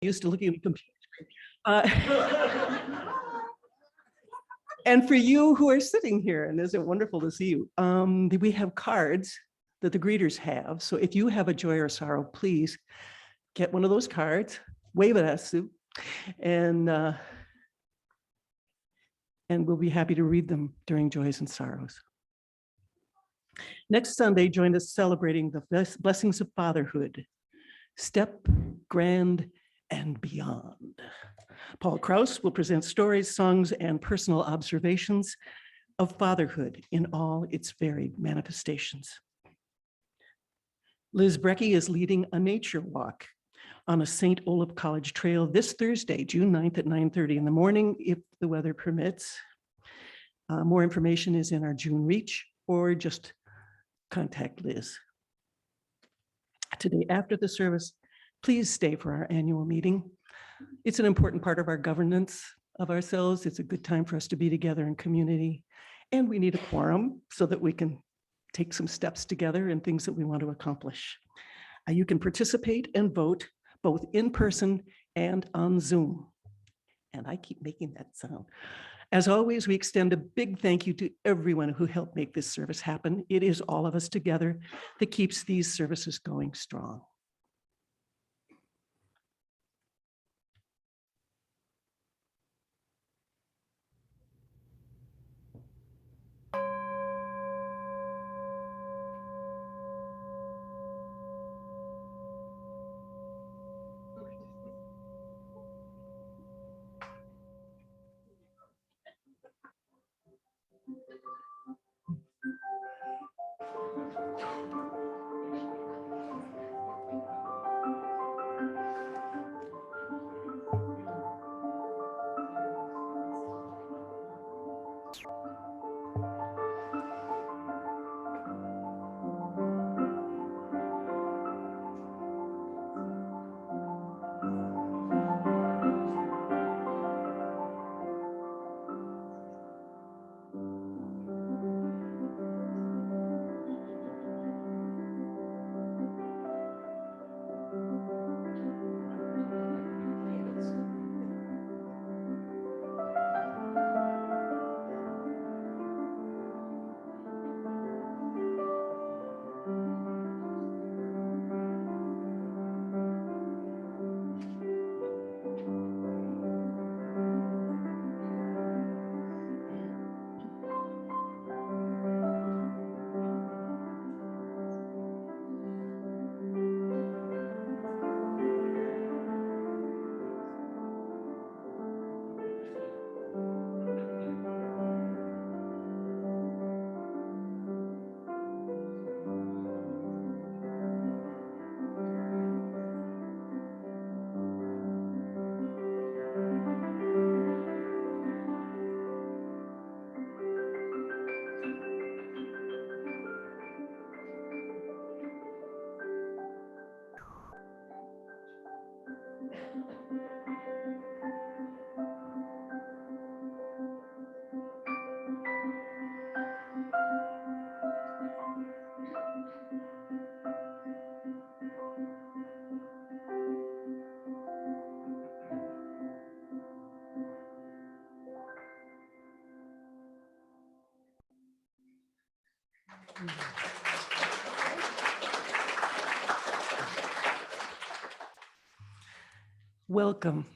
used to looking at the computer screen. And for you who are sitting here, and isn't it wonderful to see you, we have cards that the greeters have. So if you have a joy or sorrow, please get one of those cards, wave at us, and we'll be happy to read them during joys and sorrows. Next Sunday, join us celebrating the blessings of fatherhood, step, grand, and beyond. Paul Krauss will present stories, songs, and personal observations of fatherhood in all its varied manifestations. Liz Brecky is leading a nature walk on a St. Olaf College trail this Thursday, June 9th at 9:30 in the morning, if the weather permits. More information is in our June Reach, or just contact Liz. Today, after the service, please stay for our annual meeting. It's an important part of our governance of ourselves. It's a good time for us to be together in community, and we need a quorum so that we can take some steps together and things that we want to accomplish. You can participate and vote both in person and on Zoom. And I keep making that sound. As always, we extend a big thank you to everyone who helped make this service happen. It is all of us together that keeps these services going strong. Welcome.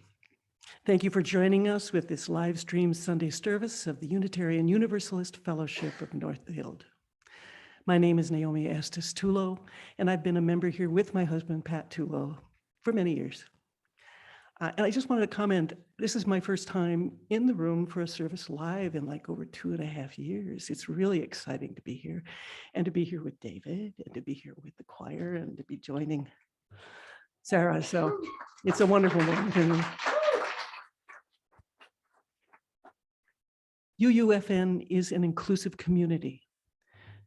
Thank you for joining us with this live stream Sunday service of the Unitarian Universalist Fellowship of Northfield. My name is Naomi Estes Tulo, and I've been a member here with my husband, Pat Tulo, for many years. And I just wanted to comment, this is my first time in the room for a service live in like over 2.5 years. It's really exciting to be here, and to be here with David, and to be here with the choir, and to be joining Sara. So it's a wonderful moment. UUFN is an inclusive community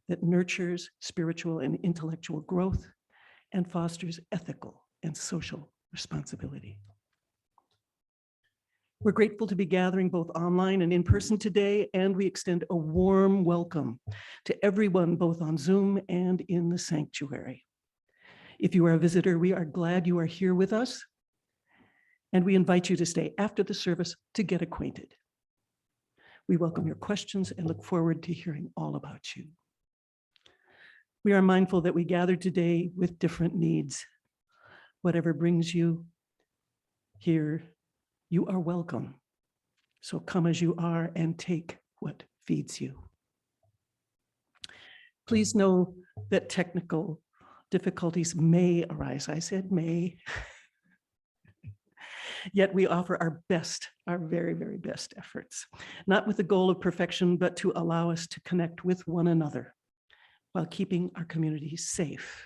that nurtures spiritual and intellectual growth and fosters ethical and social responsibility. We're grateful to be gathering both online and in person today, and we extend a warm welcome to everyone both on Zoom and in the sanctuary. If you are a visitor, we are glad you are here with us. And we invite you to stay after the service to get acquainted. We welcome your questions and look forward to hearing all about you. We are mindful that we gather today with different needs. Whatever brings you here, you are welcome. So come as you are and take what feeds you. Please know that technical difficulties may arise. I said may. Yet we offer our best, our very, very best efforts, not with the goal of perfection, but to allow us to connect with one another while keeping our community safe.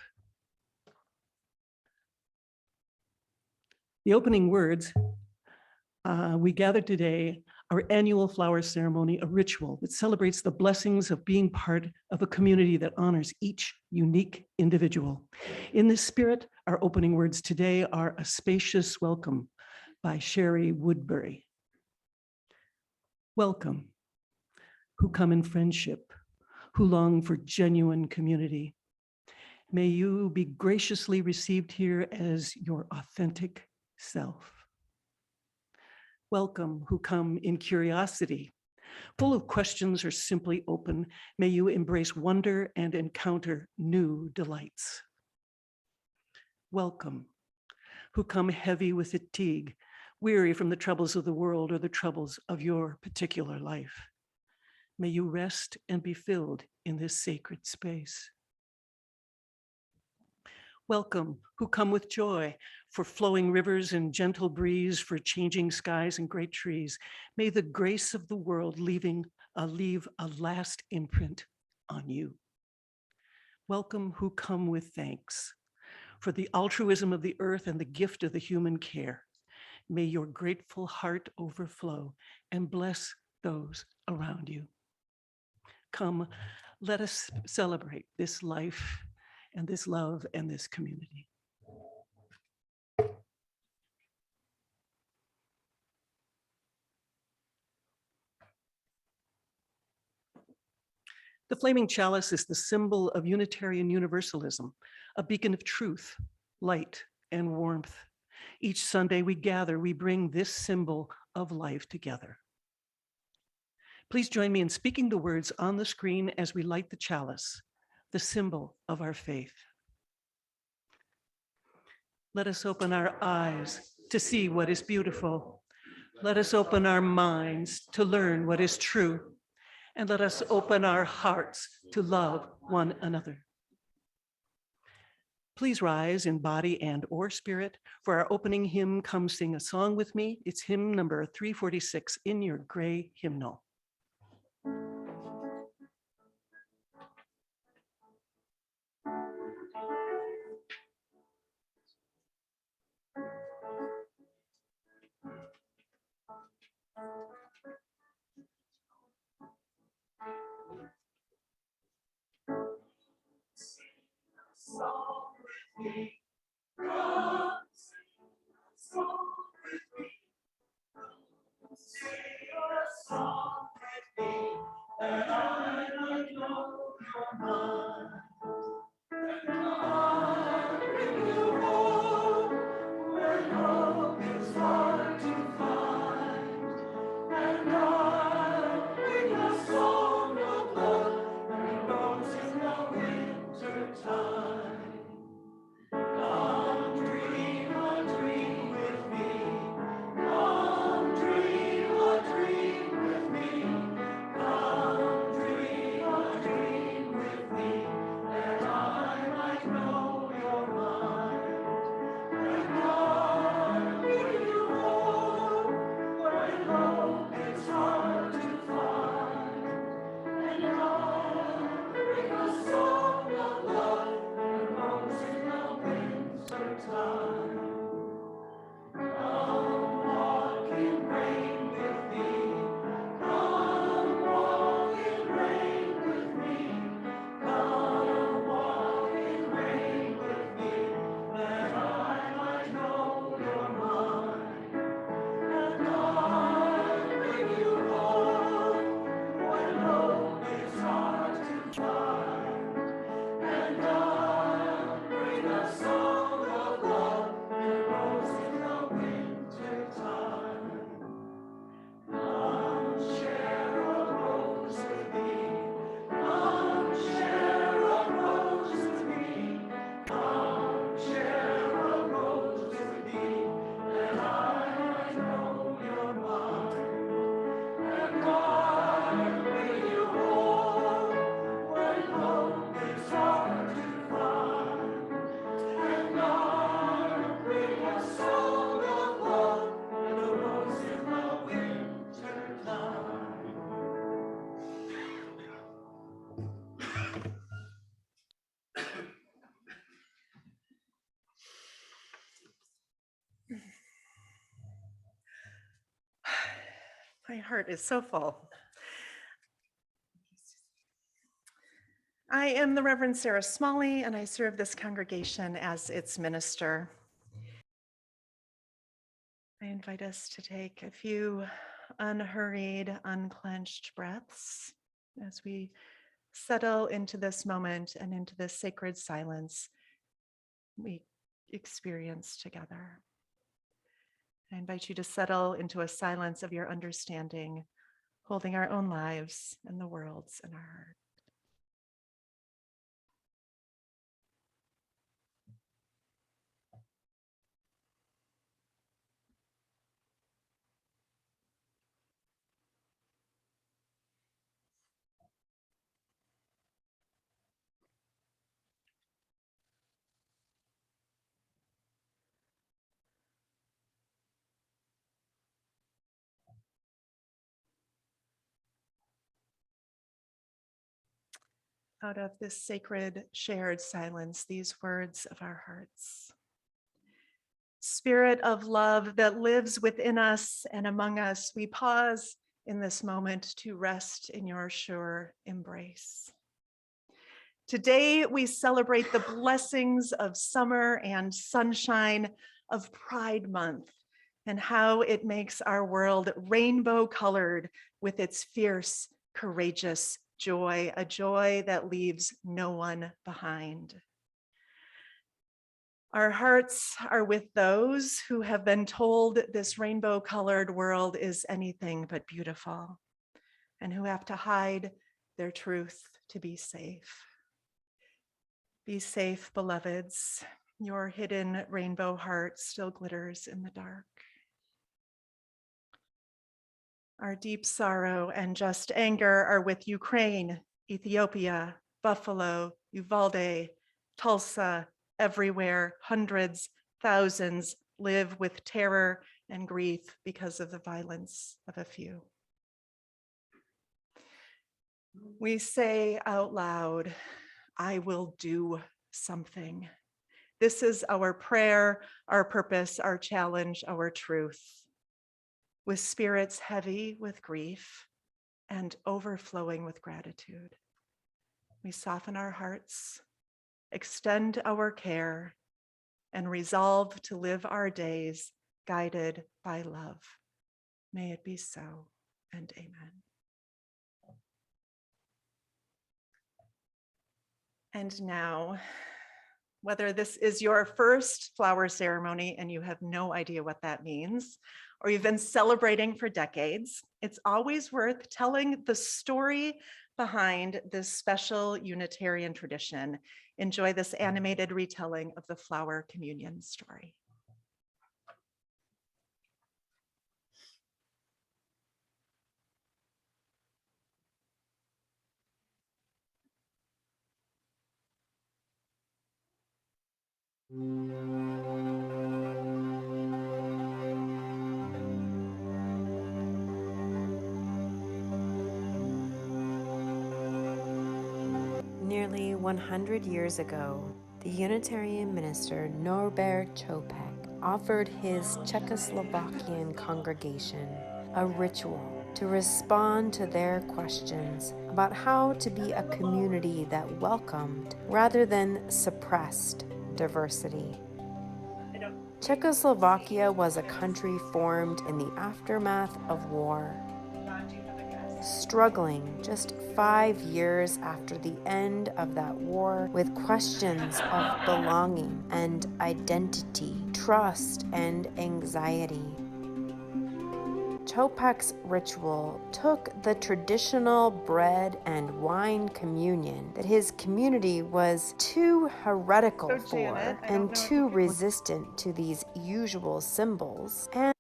The opening words, we gather today, our annual flower ceremony, a ritual that celebrates the blessings of being part of a community that honors each unique individual. In this spirit, our opening words today are a spacious welcome by Sherry Woodbury. Welcome, who come in friendship, who long for genuine community. May you be graciously received here as your authentic self. Welcome, who come in curiosity, full of questions or simply open. May you embrace wonder and encounter new delights. Welcome, who come heavy with fatigue, weary from the troubles of the world or the troubles of your particular life. May you rest and be filled in this sacred space. Welcome, who come with joy for flowing rivers and gentle breeze, for changing skies and great trees. May the grace of the world leave a last imprint on you. Welcome, who come with thanks for the altruism of the earth and the gift of the human care. May your grateful heart overflow and bless those around you. Come, let us celebrate this life and this love and this community. The flaming chalice is the symbol of Unitarian Universalism, a beacon of truth, light, and warmth. Each Sunday we gather, we bring this symbol of life together. Please join me in speaking the words on the screen as we light the chalice, the symbol of our faith. Let us open our eyes to see what is beautiful. Let us open our minds to learn what is true. And let us open our hearts to love one another. Please rise in body and or spirit. For our opening hymn, come sing a song with me. It's hymn number 346 in your gray hymnal. My heart is so full. I am the Reverend Sara Smalley, and I serve this congregation as its minister. I invite us to take a few unhurried, unclenched breaths as we settle into this moment and into this sacred silence we experience together. I invite you to settle into a silence of your understanding, holding our own lives and the world's in our heart. Out of this sacred shared silence, these words of our hearts. Spirit of love that lives within us and among us, we pause in this moment to rest in your sure embrace. Today, we celebrate the blessings of summer and sunshine of Pride Month and how it makes our world rainbow colored with its fierce, courageous joy, a joy that leaves no one behind. Our hearts are with those who have been told this rainbow colored world is anything but beautiful and who have to hide their truth to be safe. Be safe, beloveds. Your hidden rainbow heart still glitters in the dark. Our deep sorrow and just anger are with Ukraine, Ethiopia, Buffalo, Uvalde, Tulsa, everywhere. Hundreds, thousands live with terror and grief because of the violence of a few. We say out loud, I will do something. This is our prayer, our purpose, our challenge, our truth. With spirits heavy with grief and overflowing with gratitude, we soften our hearts, extend our care, and resolve to live our days guided by love. May it be so, and amen. And now, whether this is your first flower ceremony and you have no idea what that means, or you've been celebrating for decades, it's always worth telling the story behind this special Unitarian tradition. Enjoy this animated retelling of the flower communion story. Nearly 100 years ago, the Unitarian minister Norbert Chopek offered his Czechoslovakian congregation a ritual to respond to their questions about how to be a community that welcomed rather than suppressed diversity. Czechoslovakia was a country formed in the aftermath of war, struggling just 5 years after the end of that war with questions of belonging and identity, trust and anxiety. Chopek's ritual took the traditional bread and wine communion that his community was too heretical for and too resistant to these usual symbols, and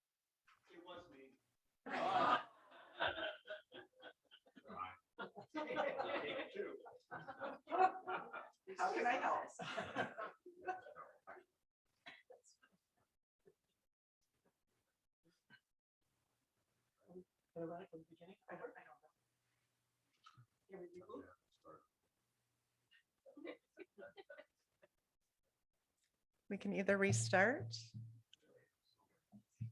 How can I help? We can either restart.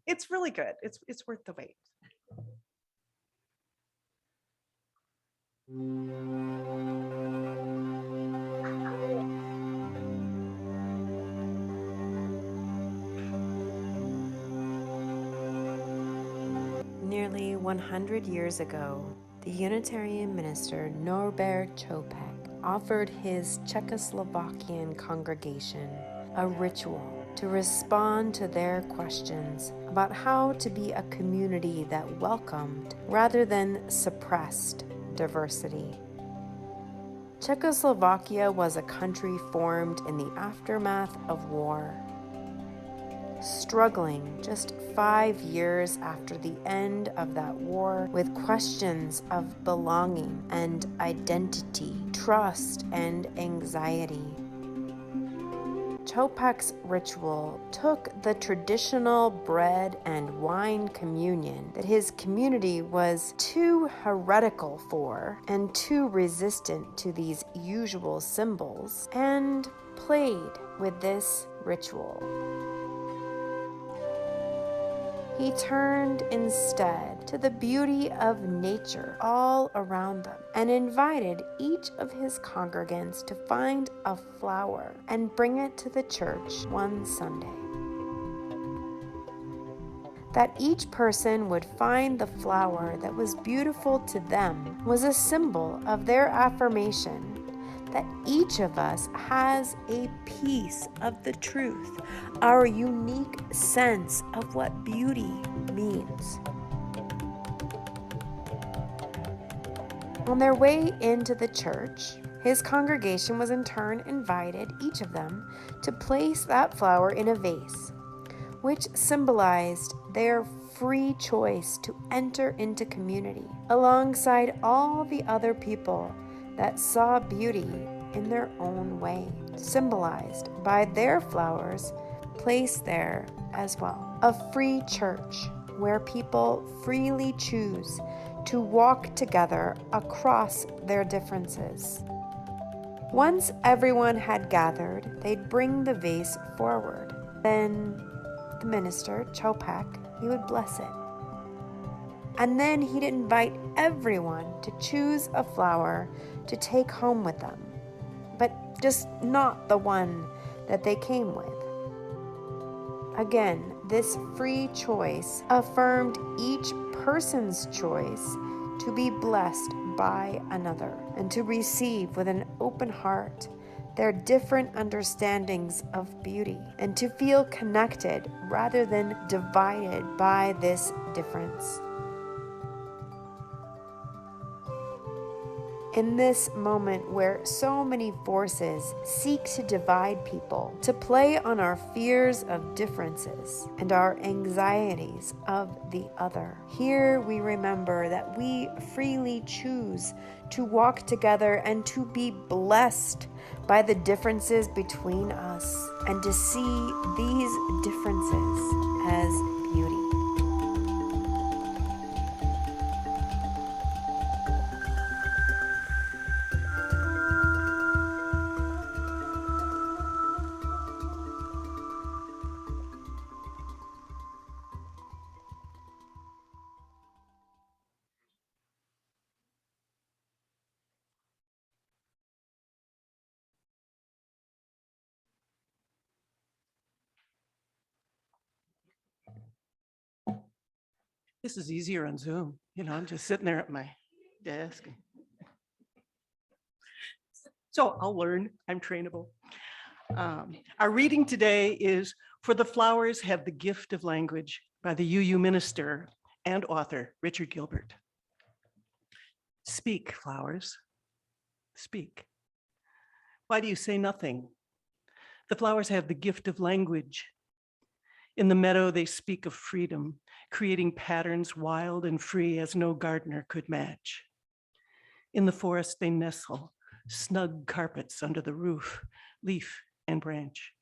It's really good. It's worth the wait. Nearly 100 years ago, the Unitarian minister Norbert Chopek offered his Czechoslovakian congregation a ritual to respond to their questions about how to be a community that welcomed rather than suppressed diversity. Czechoslovakia was a country formed in the aftermath of war, struggling just 5 years after the end of that war with questions of belonging and identity, trust and anxiety. Chopek's ritual took the traditional bread and wine communion that his community was too heretical for and too resistant to these usual symbols and played with this ritual. He turned instead to the beauty of nature all around them and invited each of his congregants to find a flower and bring it to the church one Sunday. That each person would find the flower that was beautiful to them was a symbol of their affirmation that each of us has a piece of the truth, our unique sense of what beauty means. On their way into the church, his congregation was in turn invited, each of them, to place that flower in a vase, which symbolized their free choice to enter into community alongside all the other people that saw beauty in their own way, symbolized by their flowers placed there as well. A free church where people freely choose to walk together across their differences. Once everyone had gathered, they'd bring the vase forward. Then the minister, Chopek, he would bless it. And then he'd invite everyone to choose a flower to take home with them, but just not the one that they came with. Again, this free choice affirmed each person's choice to be blessed by another and to receive with an open heart their different understandings of beauty and to feel connected rather than divided by this difference. In this moment where so many forces seek to divide people, to play on our fears of differences and our anxieties of the other, here we remember that we freely choose to walk together and to be blessed by the differences between us and to see these differences as beauty. This is easier on Zoom. I'm just sitting there at my desk. So I'll learn. I'm trainable. Our reading today is For the Flowers Have the Gift of Language by the UU minister and author, Richard Gilbert. Speak, flowers, speak. Why do you say nothing? The flowers have the gift of language. In the meadow, they speak of freedom, creating patterns wild and free as no gardener could match. In the forest, they nestle, snug carpets under the roof, leaf and branch,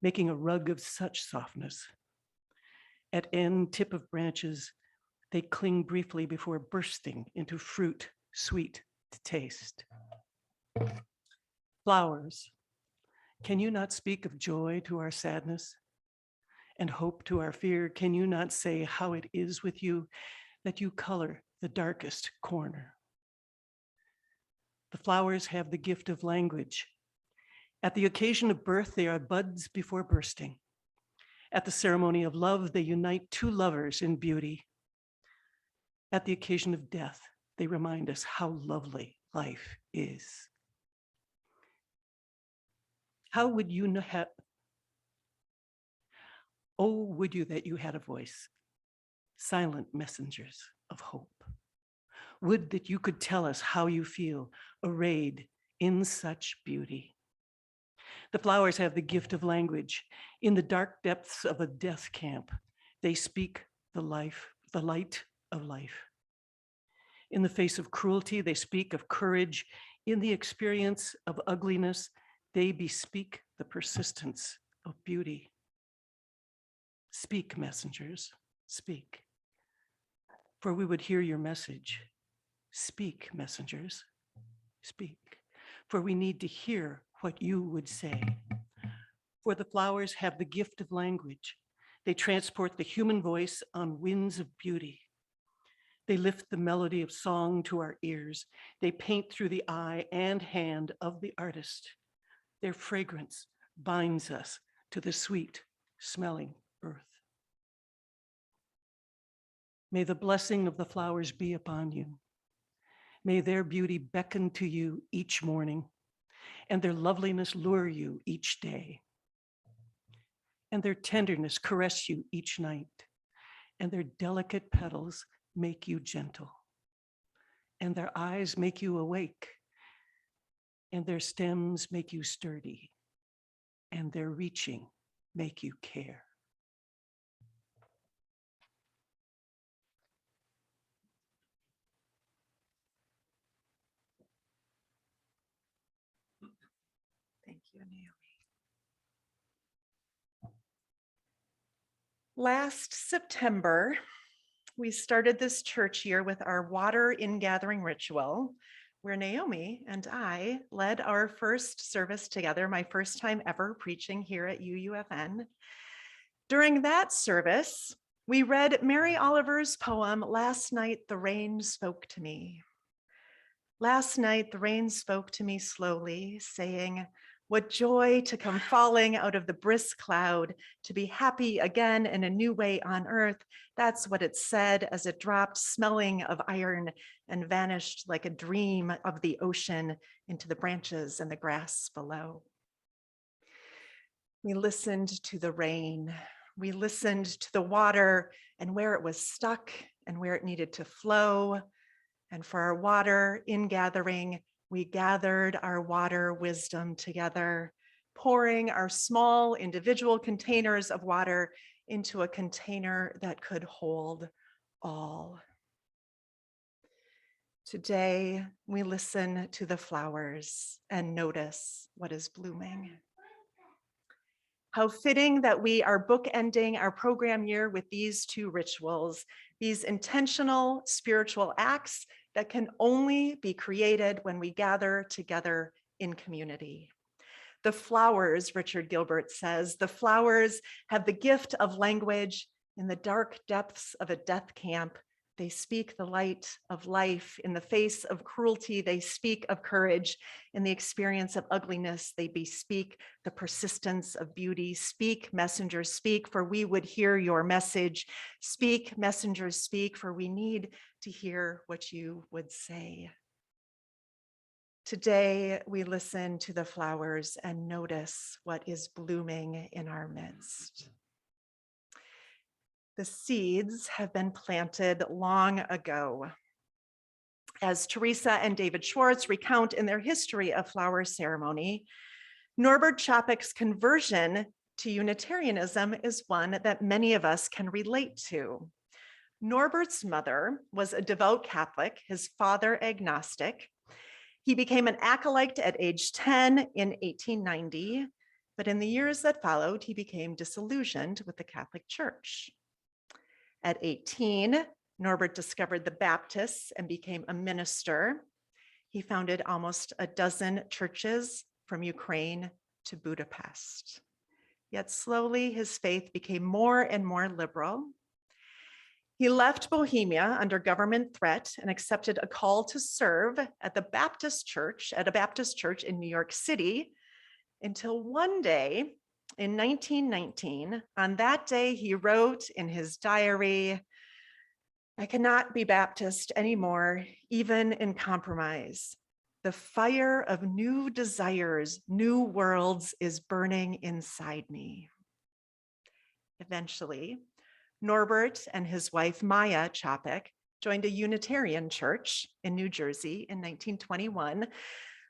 making a rug of such softness. At end tip of branches, they cling briefly before bursting into fruit, sweet to taste. Flowers, can you not speak of joy to our sadness and hope to our fear? Can you not say how it is with you that you color the darkest corner? The flowers have the gift of language. At the occasion of birth, they are buds before bursting. At the ceremony of love, they unite two lovers in beauty. At the occasion of death, they remind us how lovely life is. How would you have, oh, would you that you had a voice, silent messengers of hope. Would that you could tell us how you feel, arrayed in such beauty. The flowers have the gift of language. In the dark depths of a death camp, they speak the light of life. In the face of cruelty, they speak of courage. In the experience of ugliness, they bespeak the persistence of beauty. Speak, messengers, speak, for we would hear your message. Speak, messengers, speak, for we need to hear what you would say. For the flowers have the gift of language. They transport the human voice on winds of beauty. They lift the melody of song to our ears. They paint through the eye and hand of the artist. Their fragrance binds us to the sweet smelling earth. May the blessing of the flowers be upon you. May their beauty beckon to you each morning, and their loveliness lure you each day, and their tenderness caress you each night, and their delicate petals make you gentle, and their eyes make you awake, and their stems make you sturdy, and their reaching make you care. Thank you, Naomi. Last September, we started this church year with our water ingathering ritual, where Naomi and I led our first service together, my first time ever preaching here at UUFN. During that service, we read Mary Oliver's poem, "Last Night the Rain Spoke to Me." Last night the rain spoke to me slowly, saying, "What joy to come falling out of the brisk cloud, to be happy again in a new way on earth." That's what it said as it dropped, smelling of iron, and vanished like a dream of the ocean into the branches and the grass below. We listened to the rain. We listened to the water and where it was stuck and where it needed to flow. And for our water ingathering, we gathered our water wisdom together, pouring our small individual containers of water into a container that could hold all. Today, we listen to the flowers and notice what is blooming. How fitting that we are bookending our program year with these two rituals, these intentional spiritual acts that can only be created when we gather together in community. The flowers, Richard Gilbert says, the flowers have the gift of language. In the dark depths of a death camp, they speak the light of life. In the face of cruelty, they speak of courage. In the experience of ugliness, they bespeak the persistence of beauty. Speak, messengers, speak, for we would hear your message. Speak, messengers, speak, for we need to hear what you would say. Today, we listen to the flowers and notice what is blooming in our midst. The seeds have been planted long ago. As Teresa and David Schwartz recount in their history of flower ceremony, Norbert Čapek's conversion to Unitarianism is one that many of us can relate to. Norbert's mother was a devout Catholic, his father agnostic. He became an acolyte at age 10 in 1890, but in the years that followed, he became disillusioned with the Catholic Church. At 18, Norbert discovered the Baptists and became a minister. He founded almost a dozen churches from Ukraine to Budapest. Yet slowly his faith became more and more liberal. He left Bohemia under government threat and accepted a call to serve at a Baptist church in New York City, until one day in 1919, on that day, he wrote in his diary, "I cannot be Baptist anymore, even in compromise. The fire of new desires, new worlds is burning inside me." Eventually, Norbert and his wife, Maya Chapek, joined a Unitarian church in New Jersey in 1921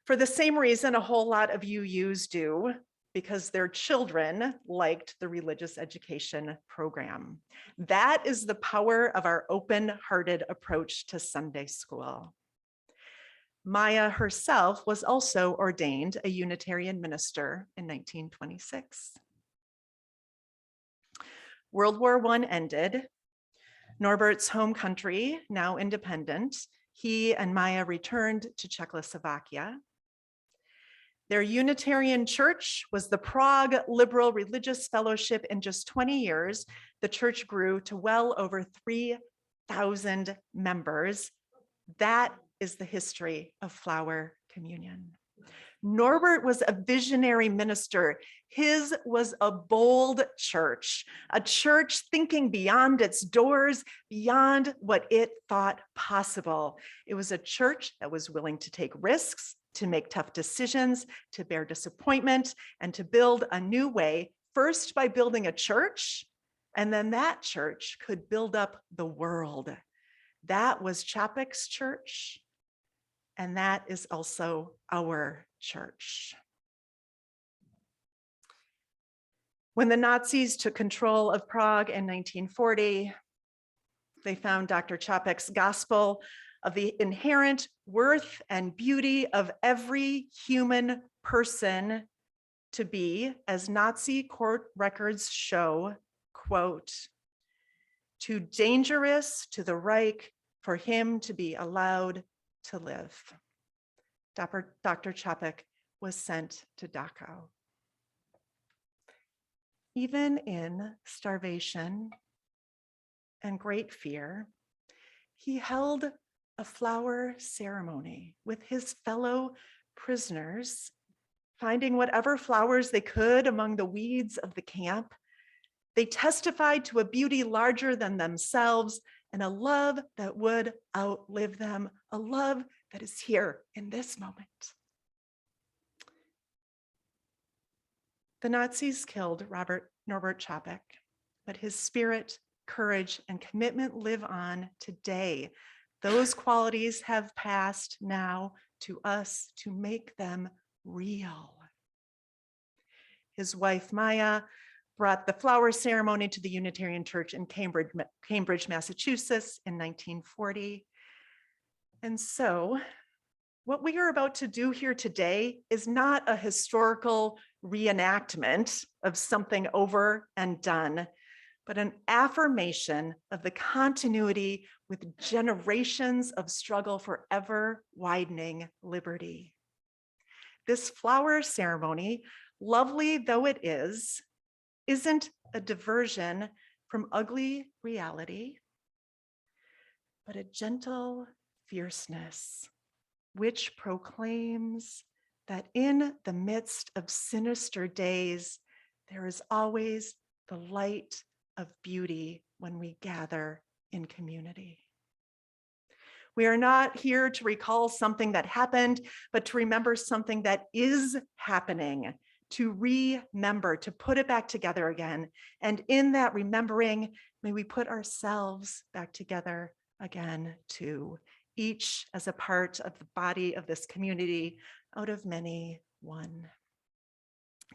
for the same reason a whole lot of UUs do, because their children liked the religious education program. That is the power of our open-hearted approach to Sunday school. Maya herself was also ordained a Unitarian minister in 1926. World War I ended. Norbert's home country, now independent, he and Maya returned to Czechoslovakia. Their Unitarian church was the Prague Liberal Religious Fellowship. In just 20 years, the church grew to well over 3,000 members. That is the history of Flower Communion. Norbert was a visionary minister. His was a bold church, a church thinking beyond its doors, beyond what it thought possible. It was a church that was willing to take risks, to make tough decisions, to bear disappointment, and to build a new way, first by building a church, and then that church could build up the world. That was Chapek's church, and that is also our church. When the Nazis took control of Prague in 1940, they found Dr. Chapek's gospel of the inherent worth and beauty of every human person to be, as Nazi court records show, quote, "too dangerous to the Reich for him to be allowed to live." Dr. Chapek was sent to Dachau. Even in starvation and great fear, he held a flower ceremony with his fellow prisoners, finding whatever flowers they could among the weeds of the camp. They testified to a beauty larger than themselves and a love that would outlive them, a love that is here in this moment. The Nazis killed Norbert Chapek, but his spirit, courage, and commitment live on today. Those qualities have passed now to us to make them real. His wife, Maya, brought the flower ceremony to the Unitarian Church in Cambridge, Massachusetts in 1940. And so what we are about to do here today is not a historical reenactment of something over and done, but an affirmation of the continuity with generations of struggle for ever widening liberty. This flower ceremony, lovely though it is, isn't a diversion from ugly reality, but a gentle fierceness which proclaims that in the midst of sinister days, there is always the light of beauty when we gather in community. We are not here to recall something that happened, but to remember something that is happening, to remember, to put it back together again. And in that remembering, may we put ourselves back together again too, each as a part of the body of this community, out of many, one.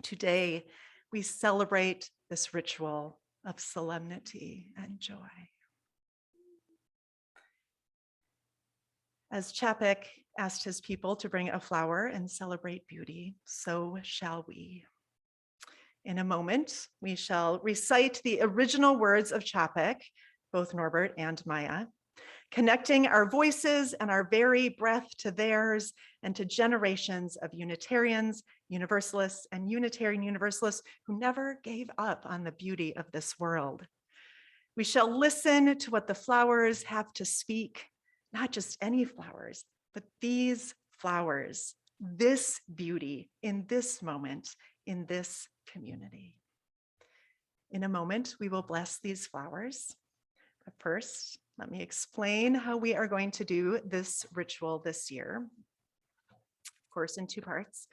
Today, we celebrate this ritual of solemnity and joy. As Chapek asked his people to bring a flower and celebrate beauty, so shall we. In a moment, we shall recite the original words of Chapek, both Norbert and Maya, connecting our voices and our very breath to theirs and to generations of Unitarians, Universalists, and Unitarian Universalists who never gave up on the beauty of this world. We shall listen to what the flowers have to speak, not just any flowers, but these flowers, this beauty in this moment, in this community. In a moment, we will bless these flowers. But first, let me explain how we are going to do this ritual this year. Of course, in two parts.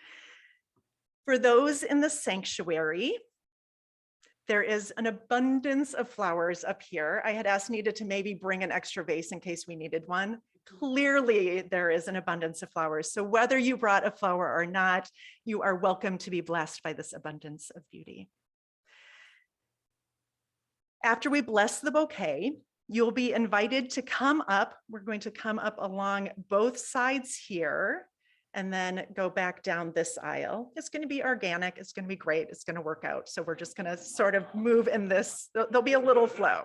For those in the sanctuary, there is an abundance of flowers up here. I had asked Nita to maybe bring an extra vase in case we needed one. Clearly, there is an abundance of flowers. So whether you brought a flower or not, you are welcome to be blessed by this abundance of beauty. After we bless the bouquet, you'll be invited to come up. We're going to come up along both sides here and then go back down this aisle. It's going to be organic. It's going to be great. It's going to work out. So we're just going to sort of move in this. There'll be a little flow.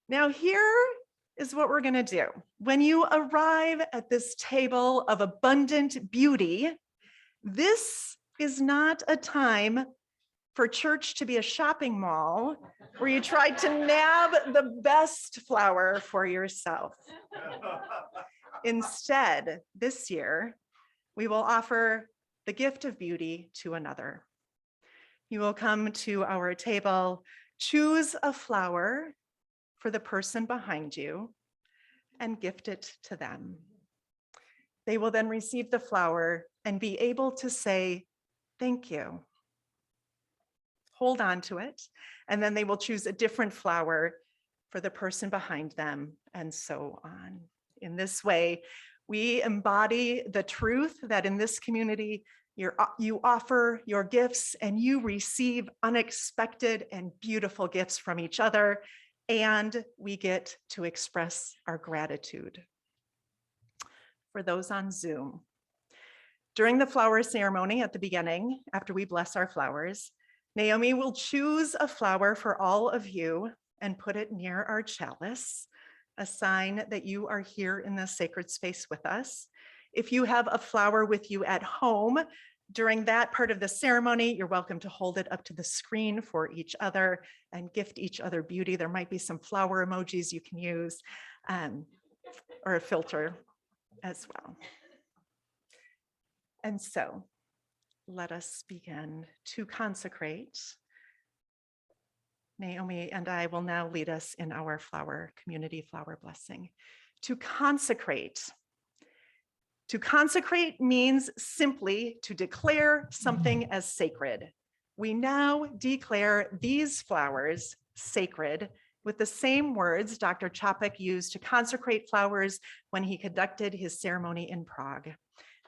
Now here is what we're going to do. When you arrive at this table of abundant beauty, this is not a time for church to be a shopping mall where you try to nab the best flower for yourself. Instead, this year, we will offer the gift of beauty to another. You will come to our table, choose a flower for the person behind you, and gift it to them. They will then receive the flower and be able to say, "Thank you." Hold on to it, and then they will choose a different flower for the person behind them, and so on. In this way, we embody the truth that in this community, you offer your gifts and you receive unexpected and beautiful gifts from each other, and we get to express our gratitude. For those on Zoom, during the flower ceremony at the beginning, after we bless our flowers, Naomi will choose a flower for all of you and put it near our chalice, a sign that you are here in the sacred space with us. If you have a flower with you at home, during that part of the ceremony, you're welcome to hold it up to the screen for each other and gift each other beauty. There might be some flower emojis you can use, or a filter as well. And so let us begin to consecrate. Naomi and I will now lead us in our community flower blessing. To consecrate. To consecrate means simply to declare something as sacred. We now declare these flowers sacred with the same words Dr. Čapek used to consecrate flowers when he conducted his ceremony in Prague.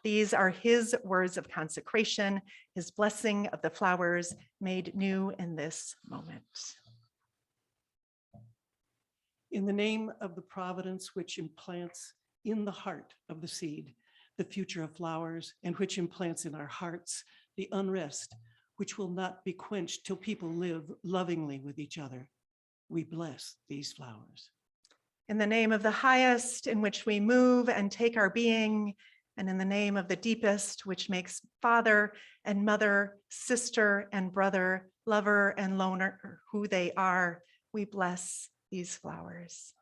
These are his words of consecration, his blessing of the flowers made new in this moment. In the name of the providence which implants in the heart of the seed the future of flowers, and which implants in our hearts the unrest which will not be quenched till people live lovingly with each other, we bless these flowers. In the name of the highest in which we move and take our being, and in the name of the deepest, which makes father and mother, sister and brother, lover and loner who they are, we bless these flowers.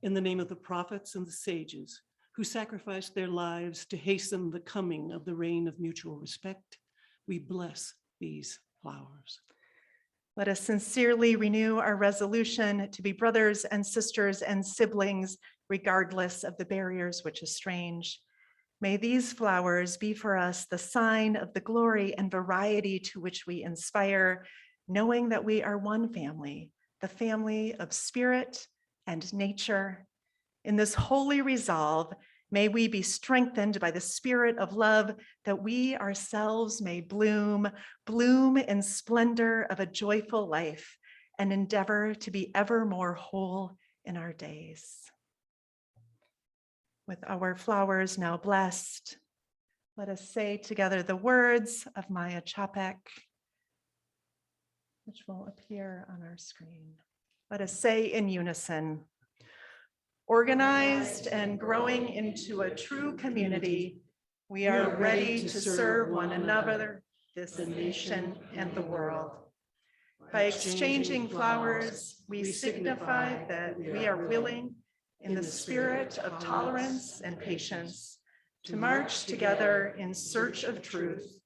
In the name of the prophets and the sages who sacrificed their lives to hasten the coming of the reign of mutual respect, we bless these flowers. Let us sincerely renew our resolution to be brothers and sisters and siblings, regardless of the barriers which estrange. May these flowers be for us the sign of the glory and variety to which we inspire, knowing that we are one family, the family of spirit and nature. In this holy resolve, may we be strengthened by the spirit of love, that we ourselves may bloom in splendor of a joyful life, and endeavor to be ever more whole in our days. With our flowers now blessed, let us say together the words of Maya Čapek, which will appear on our screen. Let us say in unison, organized and growing into a true community, we are ready to serve one another, this nation, and the world. By exchanging flowers, we signify that we are willing, in the spirit of tolerance and patience, to march together in search of truth,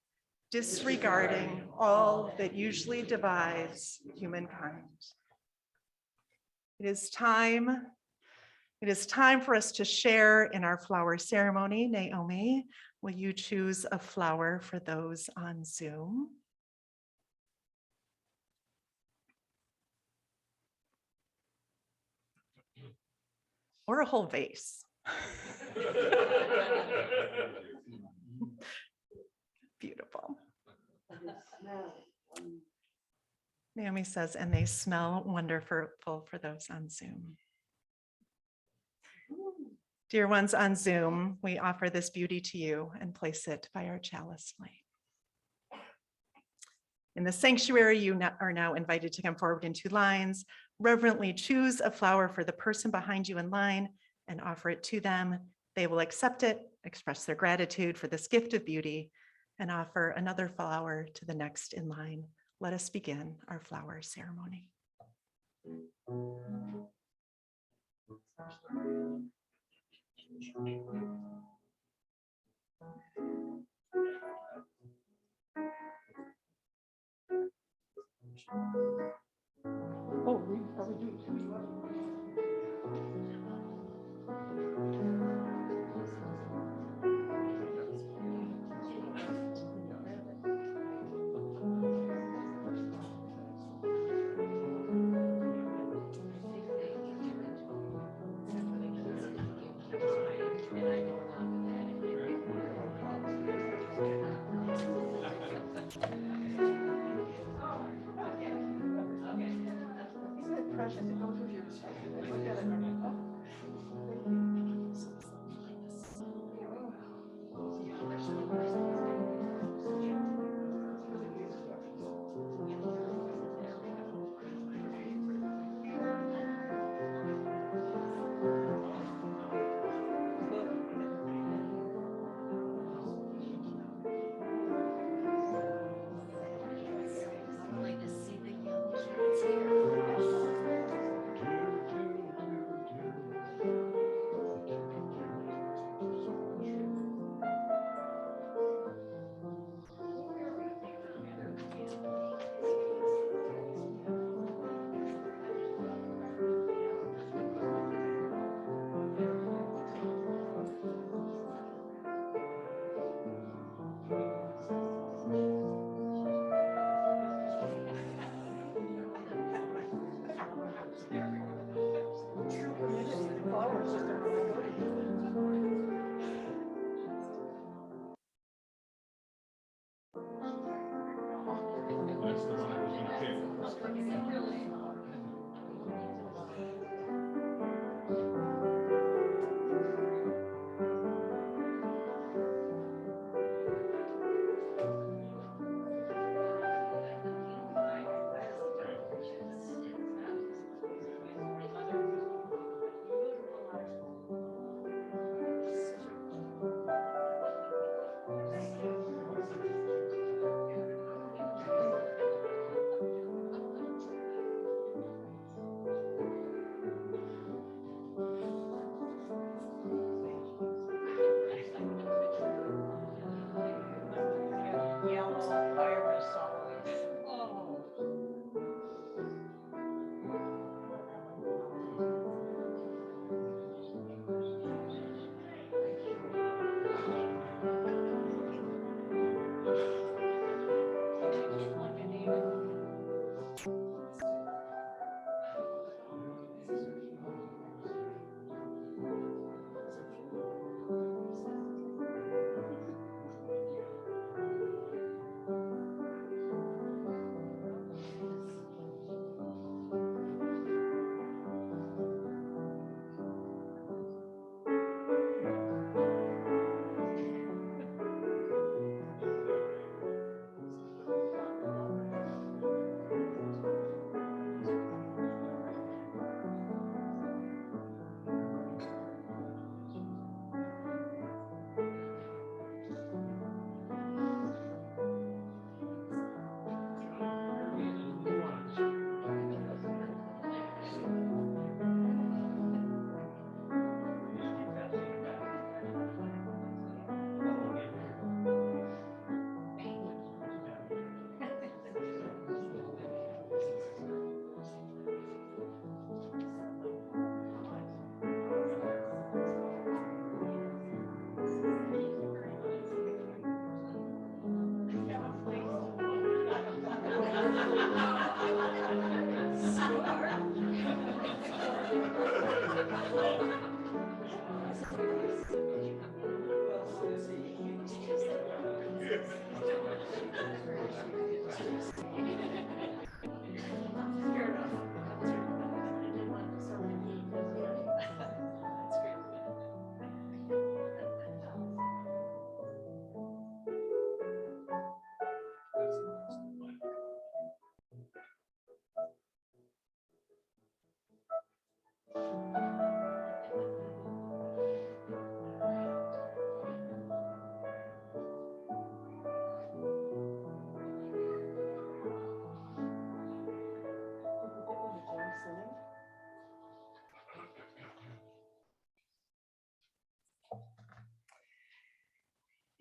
disregarding all that usually divides humankind. It is time for us to share in our flower ceremony. Naomi, will you choose a flower for those on Zoom? Or a whole vase. Beautiful. Naomi says, and they smell wonderful for those on Zoom. Dear ones on Zoom, we offer this beauty to you and place it by our chalice flame. In the sanctuary, you are now invited to come forward in 2 lines. Reverently choose a flower for the person behind you in line and offer it to them. They will accept it, express their gratitude for this gift of beauty, and offer another flower to the next in line. Let us begin our flower ceremony.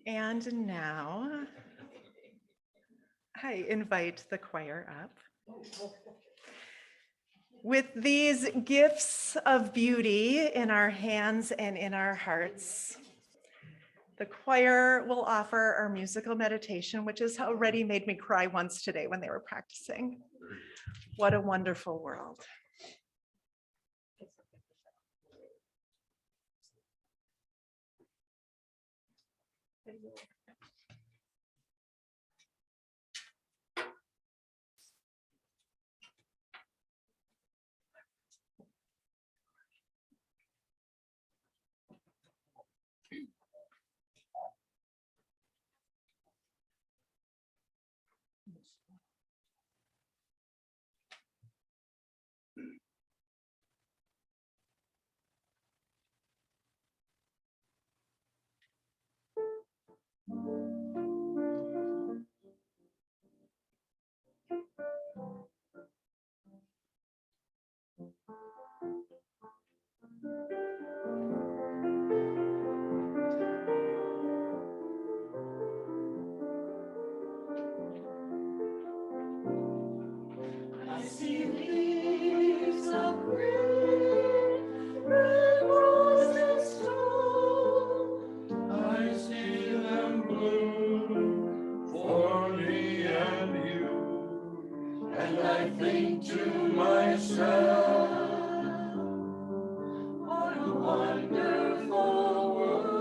And now I invite the choir up. With these gifts of beauty in our hands and in our hearts, the choir will offer our musical meditation, which has already made me cry once today when they were practicing. What a wonderful world. I see leaves of green, red roses tall. I see them bloom for me and you. And I think to myself, what a wonderful world.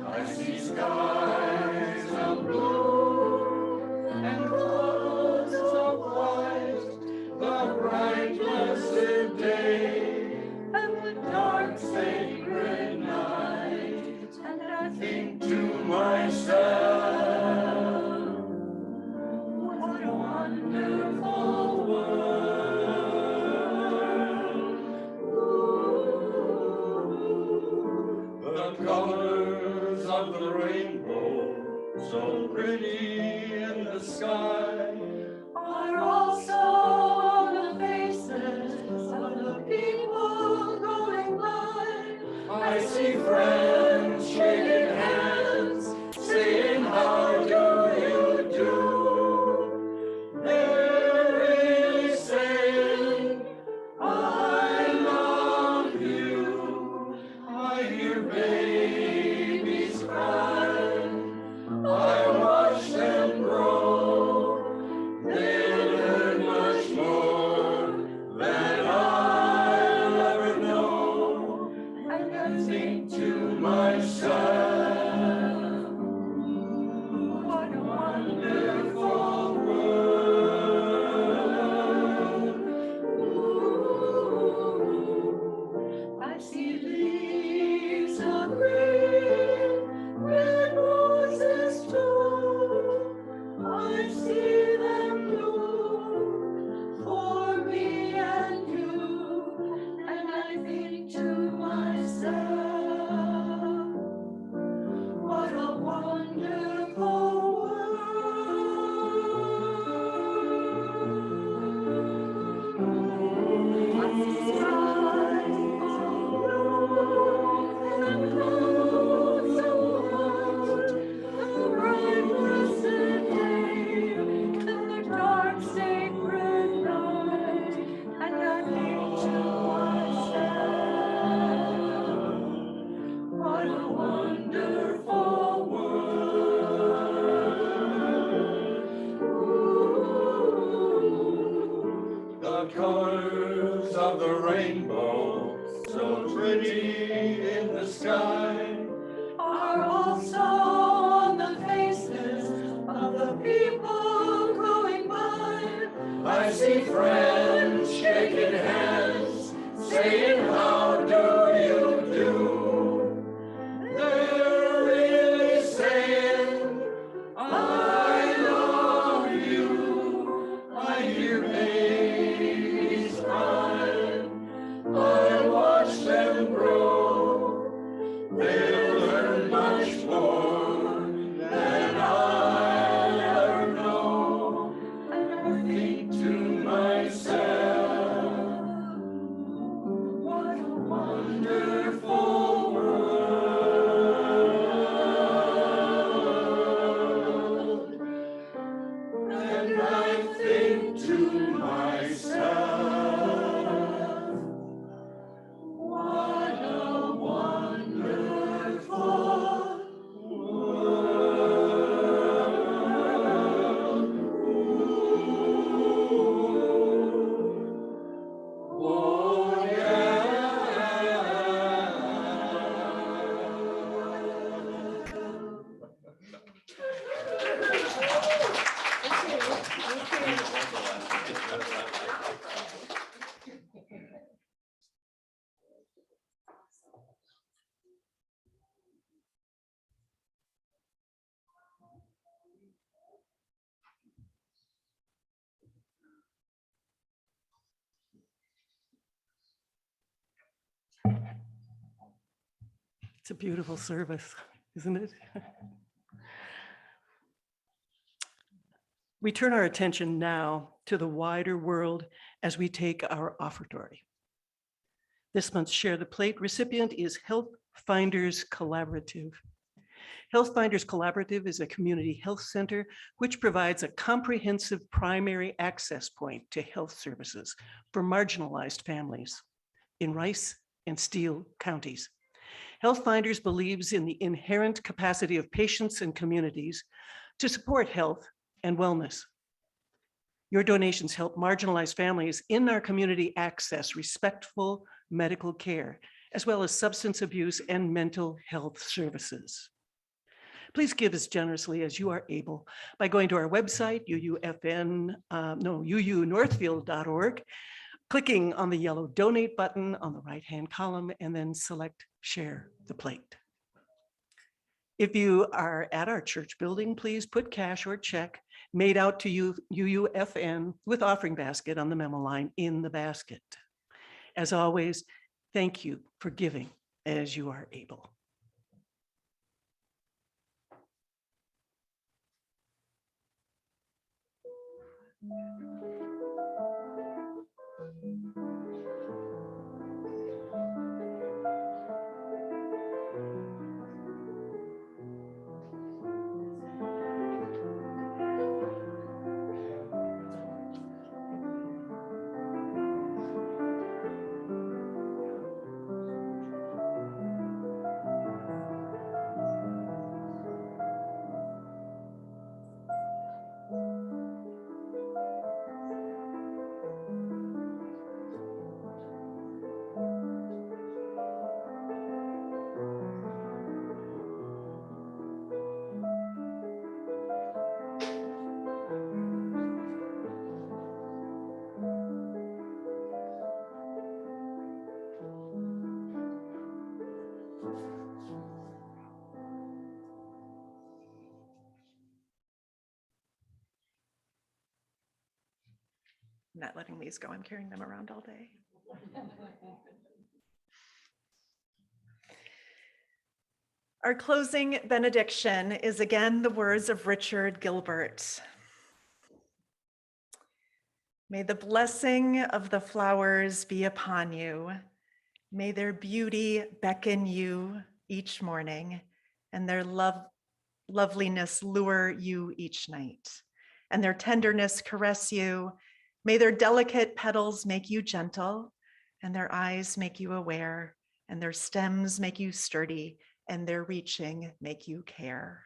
I see skies of blue and clouds of white, the bright blessed day and the dark sacred night. And I think to myself, what a wonderful world. Ooh. The colors of the rainbow, so pretty in the sky, are also on the faces of the people going by. I see friends shaking hands, saying, how do you do? They're really saying, I love you. I hear babies cry, I watch them grow. They learn much more than I'll ever know. And I think to myself, what a wonderful world. Ooh, I see leaves of green, red roses too. I see them bloom for me and you. And I think to myself, what a wonderful world. I see skies of blue and clouds of white, the bright blessed day and the dark sacred night. And I think to myself, what a wonderful world. Ooh. The colors of the rainbow, so pretty in the sky, are also on the faces of the people going by. I see friends shaking hands, saying, how do you do? They're really saying, I love you. It's a beautiful service, isn't it? We turn our attention now to the wider world as we take our offertory. This month's Share the Plate recipient is Health Finders Collaborative. Health Finders Collaborative is a community health center which provides a comprehensive primary access point to health services for marginalized families in Rice and Steele counties. Health Finders believes in the inherent capacity of patients and communities to support health and wellness. Your donations help marginalized families in our community access respectful medical care, as well as substance abuse and mental health services. Please give as generously as you are able by going to our website, uunorthfield.org, clicking on the yellow donate button on the right-hand column, and then select Share the Plate. If you are at our church building, please put cash or check made out to you, UUFN with offering basket on the memo line in the basket. As always, thank you for giving as you are able. I'm not letting these go. I'm carrying them around all day. Our closing benediction is again the words of Richard Gilbert. May the blessing of the flowers be upon you. May their beauty beckon you each morning, and their loveliness lure you each night, and their tenderness caress you. May their delicate petals make you gentle, and their eyes make you aware, and their stems make you sturdy, and their reaching make you care.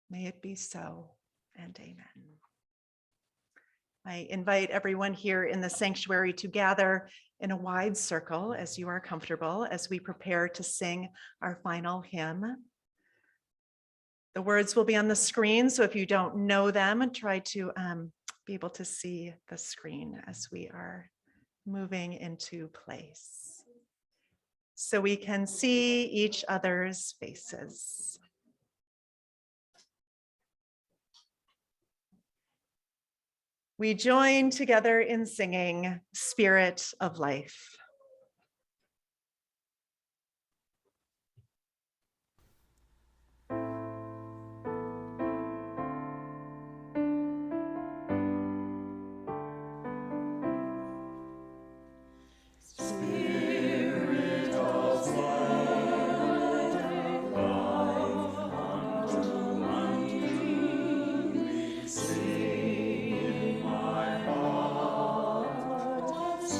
May it be so, and amen. I invite everyone here in the sanctuary to gather in a wide circle as you are comfortable as we prepare to sing our final hymn. The words will be on the screen, so if you don't know them, try to be able to see the screen as we are moving into place, so we can see each other's faces. We join together in singing Spirit of Life.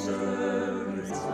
Spirit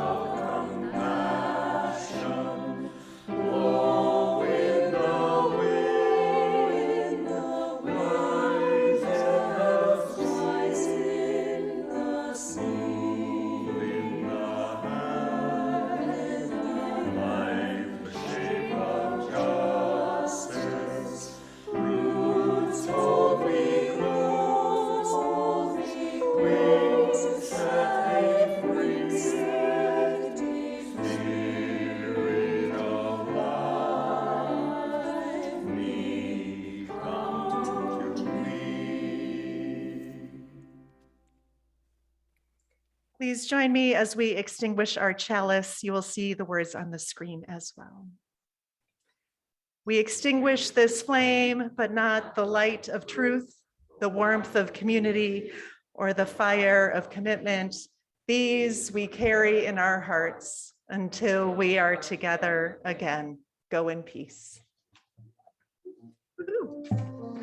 Please join me as we extinguish our chalice. You will see the words on the screen as well. We extinguish this flame, but not the light of truth, the warmth of community, or the fire of commitment. These we carry in our hearts until we are together again. Go in peace. Woo-hoo.